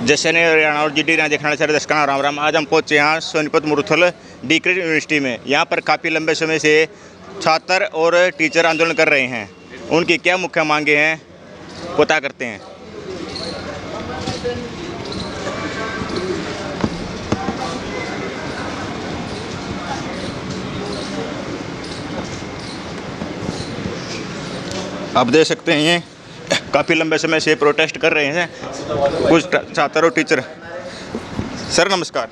जैसे ने हरियाणा और जीडी देखने सारे दर्शकों राम राम। आज हम पहुंचे यहाँ सोनीपत मुरुथल डिग्री यूनिवर्सिटी में। यहाँ पर काफ़ी लंबे समय से छात्र और टीचर आंदोलन कर रहे हैं। उनकी क्या मुख्य मांगे हैं पता करते हैं। आप देख सकते हैं ये काफ़ी लंबे समय से प्रोटेस्ट कर रहे हैं कुछ छात्र और टीचर। सर नमस्कार।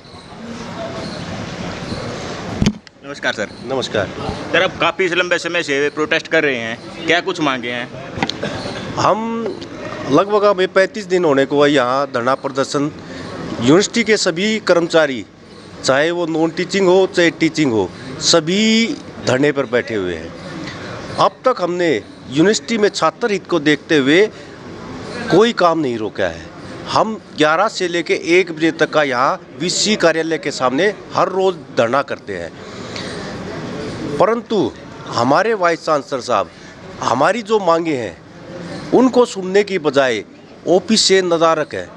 नमस्कार सर। नमस्कार सर, अब काफ़ी लंबे समय से प्रोटेस्ट कर रहे हैं, क्या कुछ मांगे हैं? हम लगभग अब 35 दिन होने को है यहाँ धरना प्रदर्शन। यूनिवर्सिटी के सभी कर्मचारी, चाहे वो नॉन टीचिंग हो चाहे टीचिंग हो, सभी धरने पर बैठे हुए हैं। अब तक हमने यूनिवर्सिटी में छात्र हित को देखते हुए कोई काम नहीं रोका है। हम 11 से लेकर 1 बजे तक का यहाँ वीसी कार्यालय के सामने हर रोज़ धरना करते हैं, परंतु हमारे वाइस चांसलर साहब हमारी जो मांगे हैं उनको सुनने की बजाय ऑफिस से नदारक है।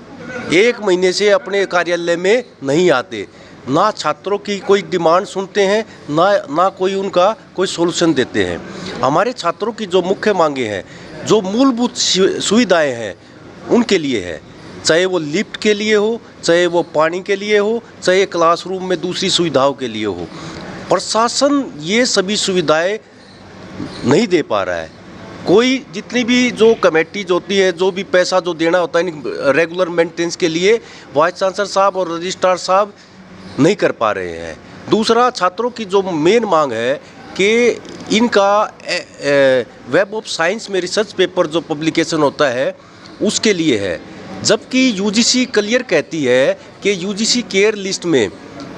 1 महीने से अपने कार्यालय में नहीं आते, ना छात्रों की कोई डिमांड सुनते हैं, ना कोई उनका कोई सोल्यूशन देते हैं। हमारे छात्रों की जो मुख्य मांगे हैं, जो मूलभूत सुविधाएं हैं उनके लिए है, चाहे वो लिफ्ट के लिए हो, चाहे वो पानी के लिए हो, चाहे क्लासरूम में दूसरी सुविधाओं के लिए हो। प्रशासन ये सभी सुविधाएं नहीं दे पा रहा है। कोई जितनी भी जो कमेटीज होती है, जो भी पैसा जो देना होता है रेगुलर मेंटेनेंस के लिए, वाइस चांसलर साहब और रजिस्ट्रार साहब नहीं कर पा रहे हैं। दूसरा, छात्रों की जो मेन मांग है कि इनका वेब ऑफ साइंस में रिसर्च पेपर जो पब्लिकेशन होता है उसके लिए है, जबकि यूजीसी क्लियर कहती है कि यूजीसी केयर लिस्ट में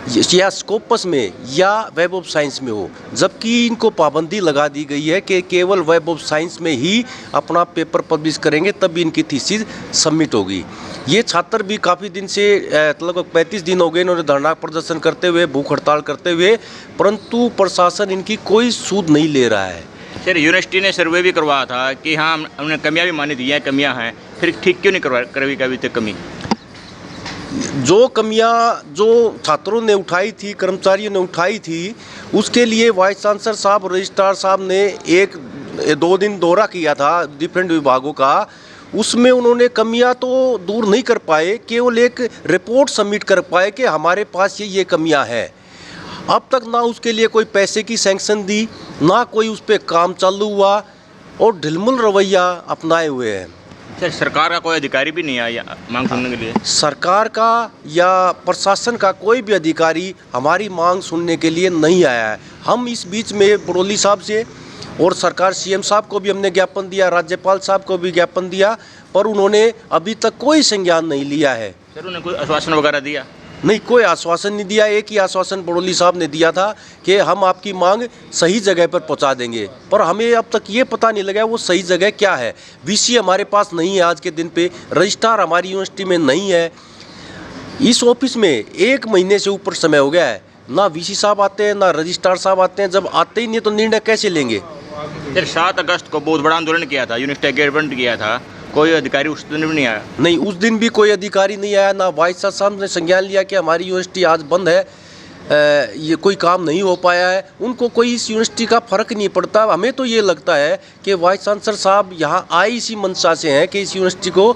या स्कोपस में या वेब ऑफ साइंस में हो, जबकि इनको पाबंदी लगा दी गई है कि केवल वेब ऑफ साइंस में ही अपना पेपर पब्लिश करेंगे तभी इनकी थीसिस सबमिट होगी। ये छात्र भी काफ़ी दिन से लगभग 35 दिन हो गए इन्होंने धरना प्रदर्शन करते हुए, भूख हड़ताल करते हुए, परंतु प्रशासन इनकी कोई सूद नहीं ले रहा है। सर, यूनिवर्सिटी ने सर्वे भी करवाया था कि हाँ हमने कमियां भी मानी दी हैं, कमियां हैं, फिर ठीक क्यों नहीं करवाई कभी तक कमी? जो कमियां जो छात्रों ने उठाई थी, कर्मचारियों ने उठाई थी, उसके लिए वाइस चांसलर साहब, रजिस्ट्रार साहब ने 1-2 दिन दौरा किया था डिफरेंट विभागों का। उसमें उन्होंने कमियां तो दूर नहीं कर पाए, केवल एक रिपोर्ट सबमिट कर पाए कि हमारे पास ये कमियां हैं। अब तक ना उसके लिए कोई पैसे की सैंक्शन दी, ना कोई उस पर काम चालू हुआ और ढिलमुल रवैया अपनाए हुए हैं। सर, सरकार का कोई अधिकारी भी नहीं आया मांग सुनने के लिए? सरकार का या प्रशासन का कोई भी अधिकारी हमारी मांग सुनने के लिए नहीं आया है। हम इस बीच में बड़ौली साहब से और सरकार सीएम साहब को भी हमने ज्ञापन दिया, राज्यपाल साहब को भी ज्ञापन दिया, पर उन्होंने अभी तक कोई संज्ञान नहीं लिया है। सर, उन्होंने कोई आश्वासन वगैरह दिया? नहीं, कोई आश्वासन नहीं दिया। एक ही आश्वासन बड़ौली साहब ने दिया था कि हम आपकी मांग सही जगह पर पहुंचा देंगे, पर हमें अब तक ये पता नहीं लगा वो सही जगह क्या है। वीसी हमारे पास नहीं है आज के दिन पे, रजिस्ट्रार हमारी यूनिवर्सिटी में नहीं है। इस ऑफिस में 1 महीने से ऊपर समय हो गया है, ना वीसी साहब आते हैं ना रजिस्ट्रार साहब आते हैं। जब आते ही नहीं तो निर्णय कैसे लेंगे? सर, 7 अगस्त को बहुत बड़ा आंदोलन किया था, यूनिवर्सिटी गेट बंद किया था, कोई अधिकारी उस दिन भी नहीं आया? नहीं, उस दिन भी कोई अधिकारी नहीं आया, ना वाइस चांसलर साहब ने संज्ञान लिया कि हमारी यूनिवर्सिटी आज बंद है, ये कोई काम नहीं हो पाया है। उनको कोई इस यूनिवर्सिटी का फ़र्क नहीं पड़ता। हमें तो ये लगता है कि वाइस चांसलर साहब यहाँ आए इसी मंशा से हैं कि इस यूनिवर्सिटी को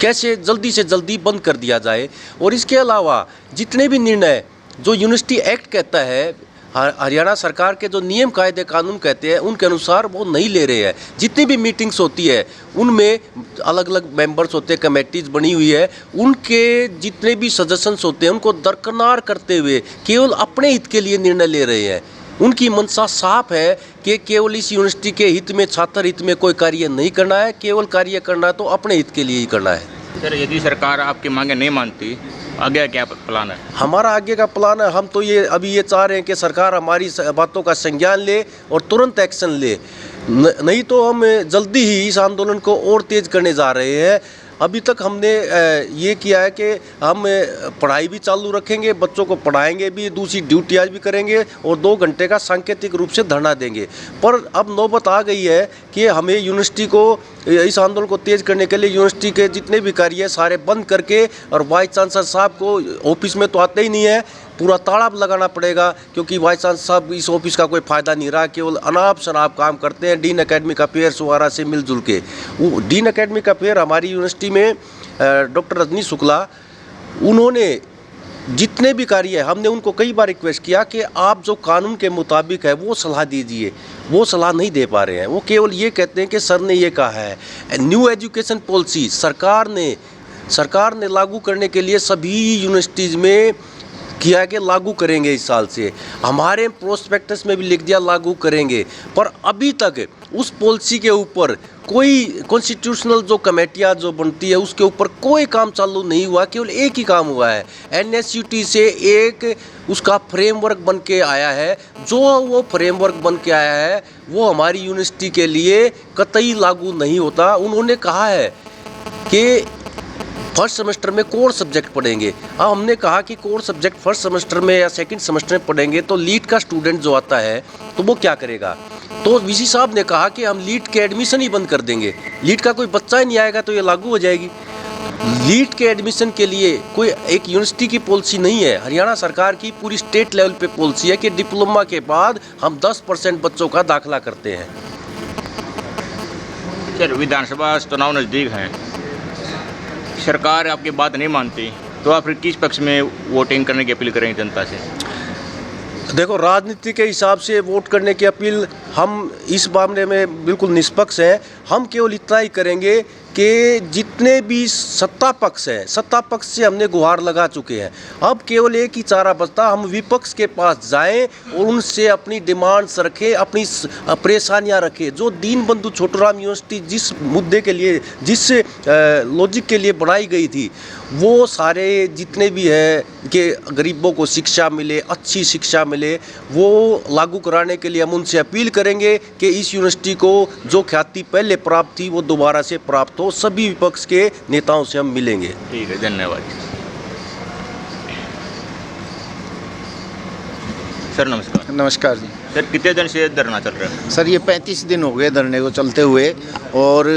कैसे जल्दी से जल्दी बंद कर दिया जाए। और इसके अलावा जितने भी निर्णय जो यूनिवर्सिटी एक्ट कहता है, हरियाणा सरकार के जो नियम कायदे कानून कहते हैं, उनके अनुसार वो नहीं ले रहे हैं। जितनी भी मीटिंग्स होती है उनमें अलग अलग मेंबर्स होते हैं, कमेटीज बनी हुई है, उनके जितने भी सजेशंस होते हैं उनको दरकिनार करते हुए केवल अपने हित के लिए निर्णय ले रहे हैं। उनकी मंशा साफ है कि केवल इस यूनिवर्सिटी के हित में, छात्र हित में कोई कार्य नहीं करना है, केवल कार्य करना है तो अपने हित के लिए ही करना है। सर, यदि सरकार आपकी मांगे नहीं मानती, आगे क्या प्लान है? हमारा आगे का प्लान है, हम तो ये चाह रहे हैं कि सरकार हमारी बातों का संज्ञान ले और तुरंत एक्शन ले, नहीं तो हम जल्दी ही इस आंदोलन को और तेज करने जा रहे हैं। अभी तक हमने ये किया है कि हम पढ़ाई भी चालू रखेंगे, बच्चों को पढ़ाएंगे भी, दूसरी ड्यूटियाँ भी करेंगे और 2 घंटे का सांकेतिक रूप से धरना देंगे। पर अब नौबत आ गई है कि हमें यूनिवर्सिटी को इस आंदोलन को तेज करने के लिए यूनिवर्सिटी के जितने भी कार्य है सारे बंद करके, और वाइस चांसलर साहब को ऑफिस में तो आते ही नहीं है, पूरा ताला लगाना पड़ेगा, क्योंकि वाइस चांसलर साहब इस ऑफिस का कोई फ़ायदा नहीं रहा, केवल अनाप शनाप काम करते हैं डीन एकेडमिक अफेयर्स वगैरह से मिलजुल के। वो डीन एकेडमिक अफेयर हमारी यूनिवर्सिटी में डॉक्टर रजनी शुक्ला, उन्होंने जितने भी कार्य है, हमने उनको कई बार रिक्वेस्ट किया कि आप जो कानून के मुताबिक है वो सलाह दीजिए, वो सलाह नहीं दे पा रहे हैं। वो केवल ये कहते हैं कि सर ने ये कहा है। न्यू एजुकेशन पॉलिसी सरकार ने लागू करने के लिए सभी यूनिवर्सिटीज़ में किया है कि लागू करेंगे इस साल से, हमारे प्रोस्पेक्टस में भी लिख दिया लागू करेंगे, पर अभी तक उस पॉलिसी के ऊपर कोई कॉन्स्टिट्यूशनल जो कमेटियाँ जो बनती है उसके ऊपर कोई काम चालू नहीं हुआ। केवल एक ही काम हुआ है, NSUT से एक उसका फ्रेमवर्क बन के आया है। जो वो फ्रेमवर्क बन के आया है वो हमारी यूनिवर्सिटी के लिए कतई लागू नहीं होता। उन्होंने कहा है कि फर्स्ट सेमेस्टर में कोर सब्जेक्ट पढ़ेंगे। अब हमने कहा कि कोर सब्जेक्ट फर्स्ट सेमेस्टर में या सेकंड सेमेस्टर में पढ़ेंगे तो लीट का स्टूडेंट जो आता है तो वो क्या करेगा। तो VC साहब ने कहा कि हम लीट के एडमिशन ही बंद कर देंगे, लीट का कोई बच्चा ही नहीं आएगा तो ये लागू हो जाएगी। लीट के एडमिशन के लिए कोई एक यूनिवर्सिटी की पॉलिसी नहीं है, हरियाणा सरकार की पूरी स्टेट लेवल पे पॉलिसी है कि डिप्लोमा के बाद हम 10% बच्चों का दाखिला करते हैं। सर, विधानसभा चुनाव नज़दीक हैं, सरकार आपकी बात नहीं मानती तो आप फिर किस पक्ष में वोटिंग करने की अपील करेंगे जनता से? देखो, राजनीति के हिसाब से वोट करने की अपील हम इस मामले में बिल्कुल निष्पक्ष हैं। हम केवल इतना ही करेंगे कि जितने भी सत्ता पक्ष है, सत्ता पक्ष से हमने गुहार लगा चुके हैं, अब केवल एक ही चारा बचता, हम विपक्ष के पास जाएं और उनसे अपनी डिमांड्स रखें, अपनी परेशानियां रखें। जो दीनबंधु छोटूराम यूनिवर्सिटी जिस मुद्दे के लिए, जिस लॉजिक के लिए बनाई गई थी, वो सारे जितने भी है कि गरीबों को शिक्षा मिले, अच्छी शिक्षा मिले, वो लागू कराने के लिए हम उनसे अपील करेंगे कि इस यूनिवर्सिटी को जो ख्याति पहले प्राप्त थी वो दोबारा से प्राप्त हो। सभी विपक्ष के नेताओं से हम मिलेंगे। ठीक है, धन्यवाद। सर नमस्कार। नमस्कार जी। सर, कितने दिन से धरना चल रहा है? सर, ये 35 दिन हो गए धरने को चलते हुए, और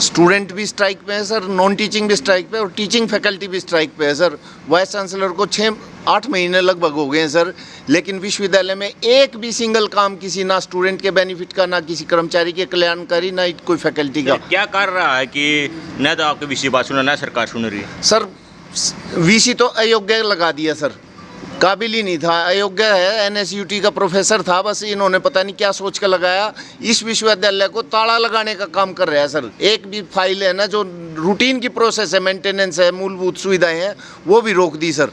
स्टूडेंट भी स्ट्राइक पे है सर, नॉन टीचिंग भी स्ट्राइक पे, और टीचिंग फैकल्टी भी स्ट्राइक पे है सर। वाइस चांसलर को 6-8 महीने लगभग हो गए हैं सर, लेकिन विश्वविद्यालय में एक भी सिंगल काम किसी, ना स्टूडेंट के बेनिफिट का, ना किसी कर्मचारी के कल्याणकारी, ना कोई फैकल्टी का। क्या कर रहा है कि न तो आपके VC बात सुन, ना सरकार सुन रही? सर, VC तो अयोग्य लगा दिया सर, काबिल ही नहीं था, अयोग्य है। NSUT का प्रोफेसर था, बस इन्होंने पता नहीं क्या सोच कर लगाया, इस विश्वविद्यालय को ताला लगाने का काम कर रहा है सर। एक भी फाइल है ना जो रूटीन की प्रोसेस है, मेंटेनेंस है, मूलभूत सुविधाएं हैं, वो भी रोक दी सर।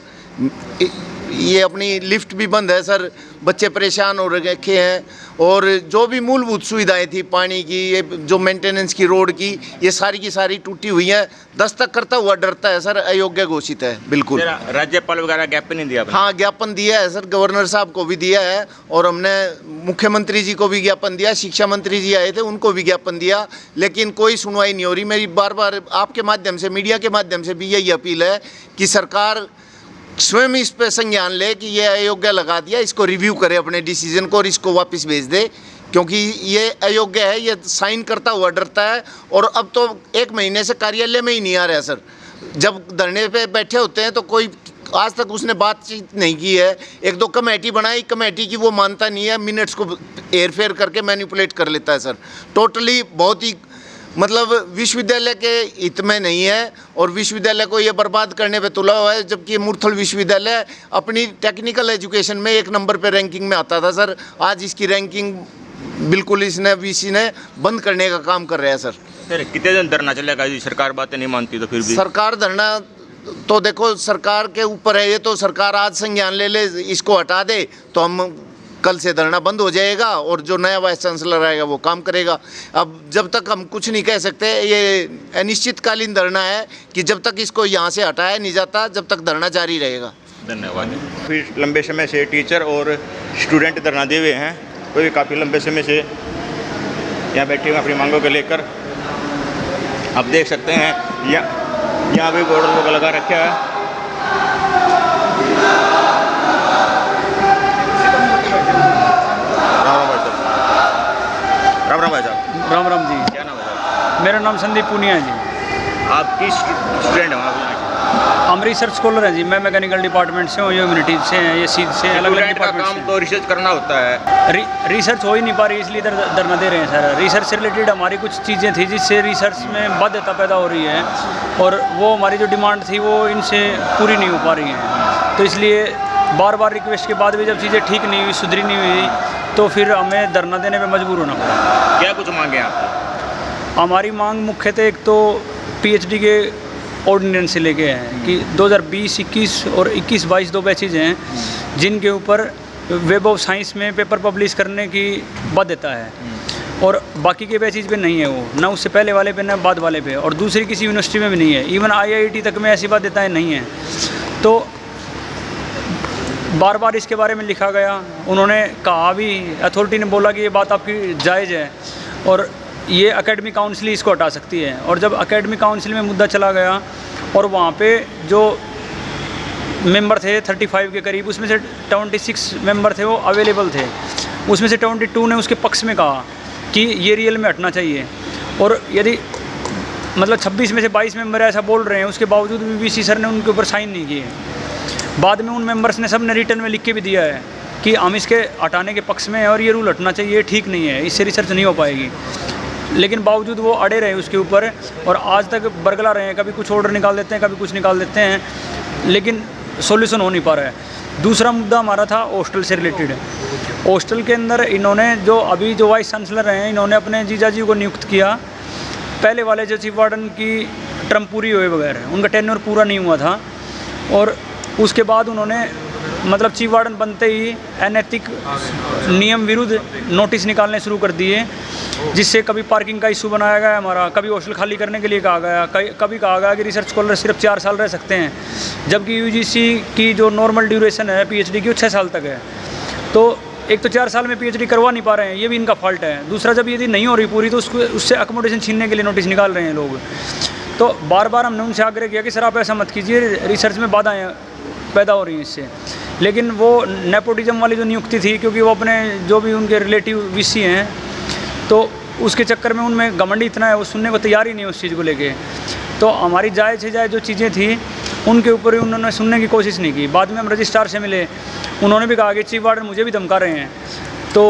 ये अपनी लिफ्ट भी बंद है सर, बच्चे परेशान हो रखे हैं, और जो भी मूलभूत सुविधाएं थी, पानी की, ये जो मेंटेनेंस की, रोड की, ये सारी की सारी टूटी हुई हैं। दस्तक करता हुआ डरता है सर, अयोग्य घोषित है बिल्कुल। राज्यपाल वगैरह ज्ञापन नहीं दिया? हाँ, ज्ञापन दिया है सर, गवर्नर साहब को भी दिया है, और हमने मुख्यमंत्री जी को भी ज्ञापन दिया, शिक्षा मंत्री जी आए थे उनको भी ज्ञापन दिया, लेकिन कोई सुनवाई नहीं हो रही। मेरी बार बार आपके माध्यम से, मीडिया के माध्यम से भी यही अपील है कि सरकार स्वयं इस पर संज्ञान ले कि ये अयोग्य लगा दिया, इसको रिव्यू करे अपने डिसीजन को और इसको वापस भेज दे, क्योंकि ये अयोग्य है, ये साइन करता हुआ डरता है, और अब तो 1 महीने से कार्यालय में ही नहीं आ रहा है सर। जब धरने पे बैठे होते हैं तो कोई आज तक उसने बातचीत नहीं की है। 1-2 कमेटी बनाई, कमेटी की वो मानता नहीं है, मिनट्स को हेर फेर करके मैनिपुलेट कर लेता है सर। टोटली बहुत ही मतलब विश्वविद्यालय के हित में नहीं है, और विश्वविद्यालय को ये बर्बाद करने पे तुला हुआ है। जबकि मुरथल विश्वविद्यालय अपनी टेक्निकल एजुकेशन में 1 नंबर पे रैंकिंग में आता था सर, आज इसकी रैंकिंग बिल्कुल इसने VC ने बंद करने का काम कर रहा है सर। सर, कितने दिन धरना चलेगा जी? सरकार बातें नहीं मानती तो फिर भी? सरकार धरना तो देखो सरकार के ऊपर है, ये तो सरकार आज संज्ञान ले ले, इसको हटा दे तो हम कल से धरना बंद हो जाएगा, और जो नया वाइस चांसलर आएगा वो काम करेगा। अब जब तक हम कुछ नहीं कह सकते, ये अनिश्चितकालीन धरना है कि जब तक इसको यहाँ से हटाया नहीं जाता, जब तक धरना जारी रहेगा। धन्यवाद। फिर लंबे समय से टीचर और स्टूडेंट धरना दे हुए हैं, कोई काफ़ी लंबे समय से यहाँ बैठे हुए अपनी मांगों को लेकर। आप देख सकते हैं यहाँ भी बोर्ड लोग लगा रखा है। राम राम भाई साहब। राम राम जी। क्या नाम है साहब? मेरा नाम संदीप पुनिया है जी। आप किस स्टूडेंट हैं? हम रिसर्च स्कॉलर हैं जी। मैं मैकेनिकल डिपार्टमेंट से हूँ, ह्यूमैनिटीज से हैं, ये सीध से अलग अलग स्टूडेंट का डिपार्टमेंट काम से। तो रिसर्च करना होता है। रिसर्च हो ही नहीं पा रही, इसलिए धरना दे रहे हैं सर। रिसर्च से रिलेटेड हमारी कुछ चीज़ें थी जिससे रिसर्च में बाध्यता पैदा हो रही है, और वो हमारी जो डिमांड थी वो इनसे पूरी नहीं हो पा रही हैं। तो इसलिए बार बार रिक्वेस्ट के बाद भी जब चीज़ें ठीक नहीं हुई, सुधरी नहीं हुई, तो फिर हमें धरना देने पर मजबूर होना पड़ा। क्या कुछ मांगे आपकी? हमारी मांग मुख्यतः एक तो पीएचडी के ऑर्डिनेंस से लेके हैं कि 2020-21 और 21-22 दो बैचेज हैं जिनके ऊपर वेब ऑफ साइंस में पेपर पब्लिश करने की बाध्यता है, और बाकी के बैचेज पे नहीं है वो, ना उससे पहले वाले पे ना बाद वाले पे, और दूसरी किसी यूनिवर्सिटी में भी नहीं है। इवन IIT तक में ऐसी बाध्यताएँ नहीं हैं। तो बार बार इसके बारे में लिखा गया, उन्होंने कहा भी, अथॉरिटी ने बोला कि ये बात आपकी जायज़ है और ये एकेडमिक काउंसिल इसको हटा सकती है। और जब एकेडमिक काउंसिल में मुद्दा चला गया और वहाँ पे जो मेंबर थे 35 के करीब, उसमें से 26 मेंबर थे वो अवेलेबल थे, उसमें से 22 ने उसके पक्ष में कहा कि ये रियल में हटना चाहिए। और यदि मतलब 26 में से 22 मेंबर ऐसा बोल रहे हैं, उसके बावजूद भी VC सर ने उनके ऊपर साइन नहीं किए। बाद में उन मेंबर्स ने सब ने रिटर्न में लिख के भी दिया है कि हम इसके हटाने के पक्ष में है और ये रूल हटना चाहिए, ठीक नहीं है, इससे रिसर्च नहीं हो पाएगी। लेकिन बावजूद वो अड़े रहे उसके ऊपर और आज तक बरगला रहे हैं। कभी कुछ ऑर्डर निकाल देते हैं, कभी कुछ निकाल देते हैं, लेकिन सॉल्यूशन हो नहीं पा रहा है। दूसरा मुद्दा हमारा था हॉस्टल से रिलेटेड। हॉस्टल के अंदर इन्होंने जो अभी जो वाइस चांसलर हैं, इन्होंने अपने जीजाजी को नियुक्त किया। पहले वाले जो चीफ वार्डन की टर्म पूरी हुए बगैर, उनका टेन्योर पूरा नहीं हुआ था, और उसके बाद उन्होंने मतलब चीफ वार्डन बनते ही अनैतिक नियम विरुद्ध नोटिस निकालने शुरू कर दिए, जिससे कभी पार्किंग का इशू बनाया गया हमारा, कभी हॉस्टल खाली करने के लिए कहा गया, कभी कहा गया कि रिसर्च स्कॉलर सिर्फ 4 साल रह सकते हैं, जबकि UGC की जो नॉर्मल ड्यूरेशन है PhD की वो 6 साल तक है। तो एक तो 4 साल में PhD करवा नहीं पा रहे हैं, ये भी इनका फॉल्ट है। दूसरा, जब यदि नहीं हो रही पूरी तो उससे अकोमोडेशन छीनने के लिए नोटिस निकाल रहे हैं लोग। तो बार बार हमने उनसे आग्रह किया कि सर आप ऐसा मत कीजिए, रिसर्च में बाधाएँ पैदा हो रही हैं इससे। लेकिन वो नेपोटिज्म वाली जो नियुक्ति थी, क्योंकि वो अपने जो भी उनके रिलेटिव VC हैं, तो उसके चक्कर में उनमें घमंड इतना है, वो सुनने को तैयार ही नहीं उस चीज़ को लेके। तो हमारी जायज़ से जायज़ जो चीज़ें थी उनके ऊपर ही उन्होंने सुनने की कोशिश नहीं की। बाद में हम रजिस्ट्रार से मिले, उन्होंने भी कहा कि चीफ वार्डन मुझे भी धमका रहे हैं। तो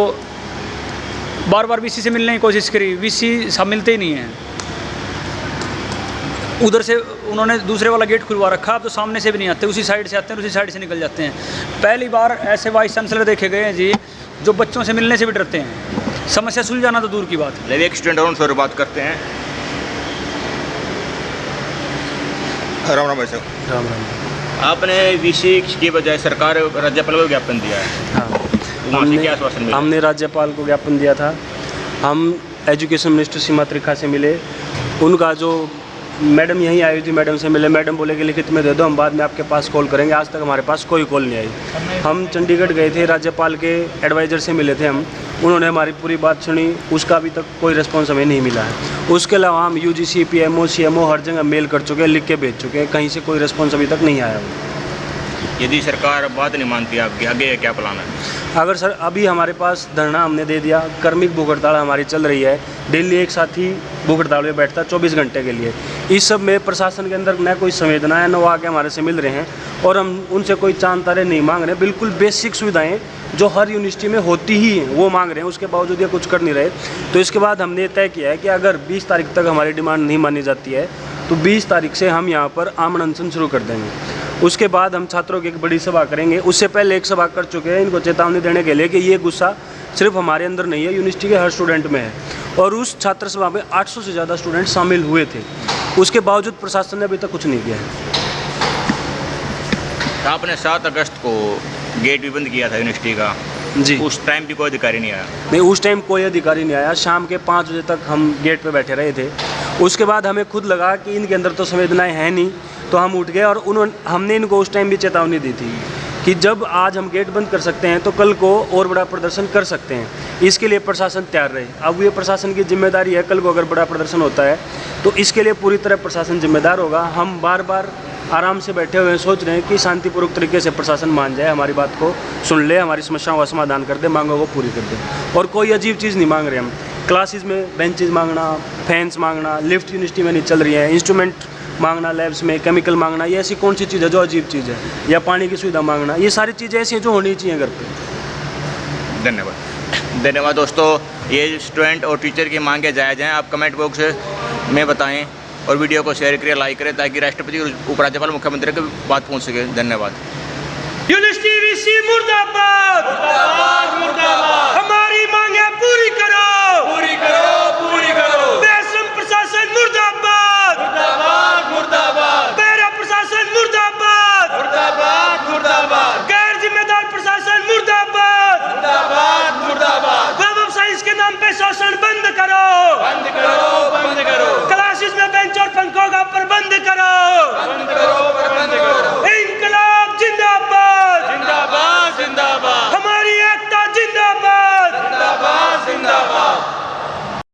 बार बार VC से मिलने की कोशिश करी, VC सब मिलते ही नहीं हैं। उधर से उन्होंने दूसरे वाला गेट खुलवा रखा, अब तो सामने से भी नहीं आते, उसी साइड से आते हैं, उसी साइड से निकल जाते हैं। पहली बार ऐसे वाइस चांसलर देखे गए हैं जी जो बच्चों से मिलने से भी डरते हैं, समस्या सुलझाना तो दूर की बात है। एक स्टूडेंट और उनसे बात करते हैं। राम राम भाई साहब। राम राम। आपने VC की बजाय सरकार राज्यपाल को ज्ञापन दिया है, हाँ, वहाँ से क्या आश्वासन मिला? हमने राज्यपाल को ज्ञापन दिया था। हम एजुकेशन मिनिस्टर सीमा त्रिखा से मिले, उनका जो मैडम यहीं आई थी, मैडम से मिले, मैडम बोले कि लिखित में दे दो, हम बाद में आपके पास कॉल करेंगे। आज तक हमारे पास कोई कॉल नहीं आई। हम चंडीगढ़ गए थे, राज्यपाल के एडवाइज़र से मिले थे हम, उन्होंने हमारी पूरी बात सुनी, उसका अभी तक कोई रिस्पॉन्स हमें नहीं मिला है। उसके अलावा हम UGC, PMO, CMO हर जगह मेल कर चुके हैं, लिख के भेज चुके हैं, कहीं से कोई रिस्पॉन्स अभी तक नहीं आया। यदि सरकार बात नहीं मानती आपकी, आगे क्या प्लान है? अगर सर अभी हमारे पास धरना हमने दे दिया, कर्मिक भूख हड़ताल हमारी चल रही है, डेली एक साथ ही भूख हड़ताल में बैठता है 24 घंटे के लिए। इस सब में प्रशासन के अंदर न कोई संवेदना है, न वो आके हमारे से मिल रहे हैं, और हम उनसे कोई चांद तारे नहीं मांग रहे हैं। बिल्कुल बेसिक सुविधाएं जो हर यूनिवर्सिटी में होती ही हैं वो मांग रहे हैं, उसके बावजूद ये कुछ कर नहीं रहे। तो इसके बाद हमने तय किया है कि अगर 20 तारीख तक हमारी डिमांड नहीं मानी जाती है तो 20 तारीख से हम यहाँ पर आमरण अनशन शुरू कर देंगे। उसके बाद हम छात्रों की एक बड़ी सभा करेंगे। उससे पहले एक सभा कर चुके हैं, इनको चेतावनी देने के लिए कि ये गुस्सा सिर्फ हमारे अंदर नहीं है, यूनिवर्सिटी के हर स्टूडेंट में है। और उस छात्र सभा में 800 से ज़्यादा स्टूडेंट शामिल हुए थे, उसके बावजूद प्रशासन ने अभी तक कुछ नहीं किया है। आपने 7 अगस्त को गेट भी बंद किया था यूनिवर्सिटी का जी, उस टाइम भी कोई अधिकारी नहीं आया? नहीं, उस टाइम कोई अधिकारी नहीं आया। शाम के 5 बजे तक हम गेट पे बैठे रहे थे। उसके बाद हमें खुद लगा कि इनके अंदर तो संवेदनाएं हैं नहीं, तो हम उठ गए और हमने इनको उस टाइम भी चेतावनी दी थी कि जब आज हम गेट बंद कर सकते हैं तो कल को और बड़ा प्रदर्शन कर सकते हैं, इसके लिए प्रशासन तैयार रहे। अब ये प्रशासन की जिम्मेदारी है, कल को अगर बड़ा प्रदर्शन होता है तो इसके लिए पूरी तरह प्रशासन जिम्मेदार होगा। हम बार बार आराम से बैठे हुए हैं, सोच रहे हैं कि शांतिपूर्वक तरीके से प्रशासन मान जाए, हमारी बात को सुन ले, हमारी समस्याओं का समाधान कर दे, मांगों को पूरी कर दे। और कोई अजीब चीज़ नहीं मांग रहे हम। क्लासेस में बेंचेस मांगना, फैंस मांगना, लिफ्ट यूनिवर्सिटी में नहीं चल रही है, इंस्ट्रूमेंट मांगना लैब्स में, केमिकल मांगना, ये ऐसी कौन सी चीज़ है जो अजीब चीज़ है, या पानी की सुविधा मांगना, ये सारी चीज़ें ऐसी हैं जो होनी चाहिए घर पे। धन्यवाद दोस्तों। ये स्टूडेंट और टीचर की मांगे जायज़ हैं। आप कमेंट बॉक्स में बताएं और वीडियो को शेयर करें, लाइक करें, ताकि राष्ट्रपति, उपराज्यपाल, मुख्यमंत्री की बात पहुंच सके। धन्यवाद। यूनिवर्सिटी वीसी मुर्दाबाद, मुर्दाबाद, मुर्दाबाद।